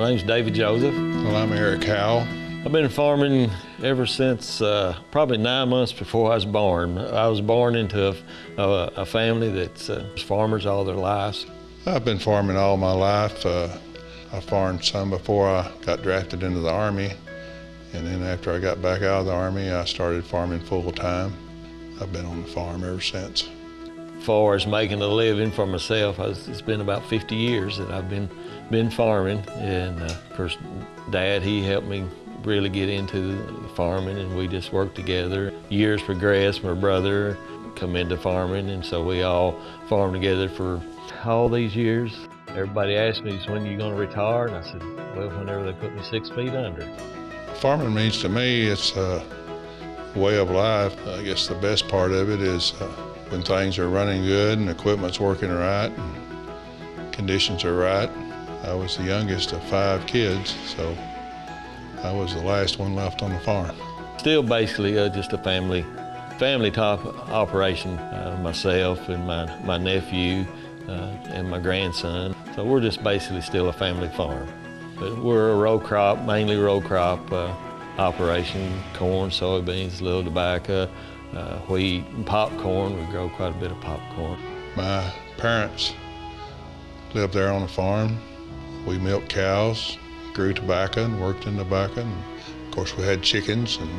My name's David Joseph. Well, I'm Eric Howell. I've been farming ever since probably 9 months before I was born. I was born into a family that's farmers all their lives. I've been farming all my life. I farmed some before I got drafted into the Army, and then after I got back out of the Army, I started farming full time. I've been on the farm ever since. As far as making a living for myself, it's been about 50 years that I've been farming, and of course, Dad, he helped me really get into farming, and we just worked together. Years progressed, my brother come into farming, and so we all farmed together for all these years. Everybody asked me, when are you going to retire? And I said, well, whenever they put me 6 feet under. Farming means to me, it's a way of life. I guess the best part of it is when things are running good and equipment's working right and conditions are right. I was the youngest of 5 kids, so I was the last one left on the farm. Still basically just a family type operation. Myself and my nephew and my grandson. So we're just basically still a family farm. But we're a row crop, mainly row crop operation. Corn, soybeans, a little tobacco, wheat, and popcorn. We grow quite a bit of popcorn. My parents lived there on the farm. We milked cows, grew tobacco and worked in tobacco. And of course we had chickens and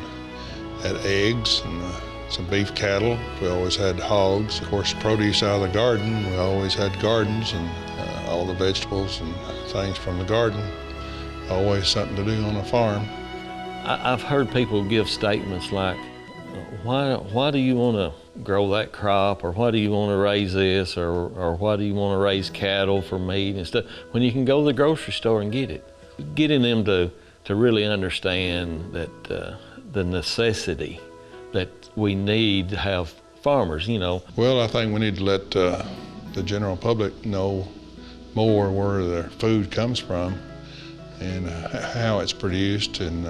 had eggs and some beef cattle. We always had hogs. Of course, produce out of the garden. We always had gardens and all the vegetables and things from the garden. Always something to do on the farm. I've heard people give statements like, why do you want to grow that crop, or why do you want to raise this, or why do you want to raise cattle for meat and stuff, when you can go to the grocery store and get it? Getting them to really understand that the necessity that we need to have farmers, you know. Well, I think we need to let the general public know more where their food comes from and how it's produced, and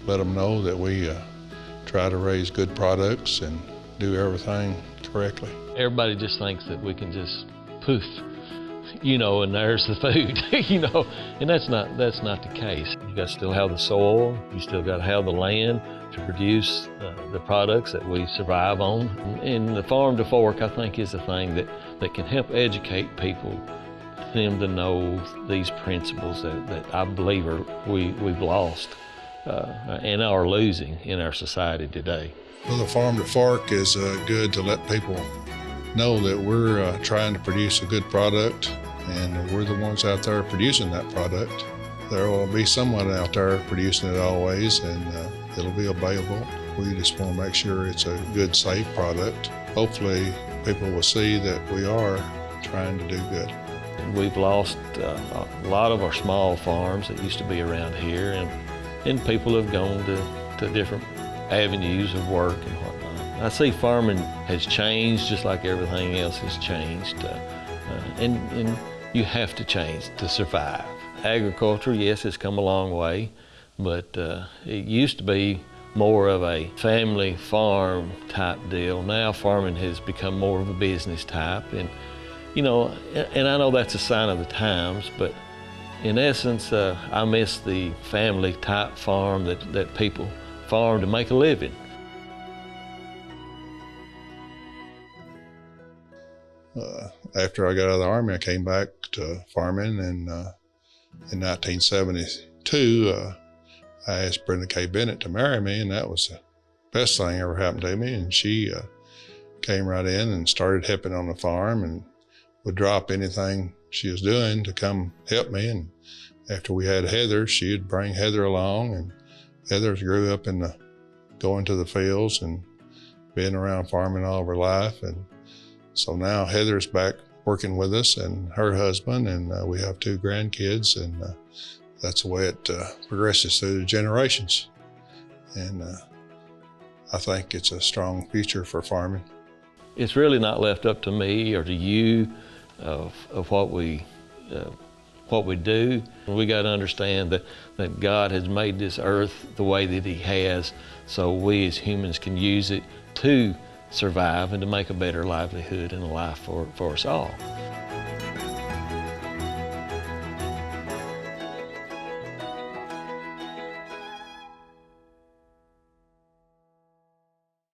let them know that we try to raise good products and do everything correctly. Everybody just thinks that we can just poof, you know, and there's the food, you know, and that's not the case. You got to still have the soil, you still got to have the land to produce the products that we survive on. And the farm to fork, I think, is the thing that can help educate people, them to know these principles that I believe we've lost and are losing in our society today. Well, the farm to fork is good to let people know that we're trying to produce a good product, and we're the ones out there producing that product. There will be someone out there producing it always, and it'll be available. We just want to make sure it's a good, safe product. Hopefully, people will see that we are trying to do good. We've lost a lot of our small farms that used to be around here, and people have gone to different avenues of work and whatnot. I see farming has changed just like everything else has changed, and you have to change to survive. Agriculture, yes, it's come a long way, but it used to be more of a family farm type deal. Now farming has become more of a business type, and you know, and I know that's a sign of the times, but in essence, I miss the family type farm that people farm to make a living. After I got out of the Army, I came back to farming, and in 1972, I asked Brenda K. Bennett to marry me, and that was the best thing ever happened to me. And she came right in and started helping on the farm, and would drop anything she was doing to come help me. And after we had Heather, she would bring Heather along, and Heather grew up in going to the fields and being around farming all of her life. And so now Heather's back working with us and her husband, and we have 2 grandkids, and that's the way it progresses through the generations. And I think it's a strong future for farming. It's really not left up to me or to you of what we do. We got to understand that God has made this earth the way that He has, so we as humans can use it to survive and to make a better livelihood and a life for us all.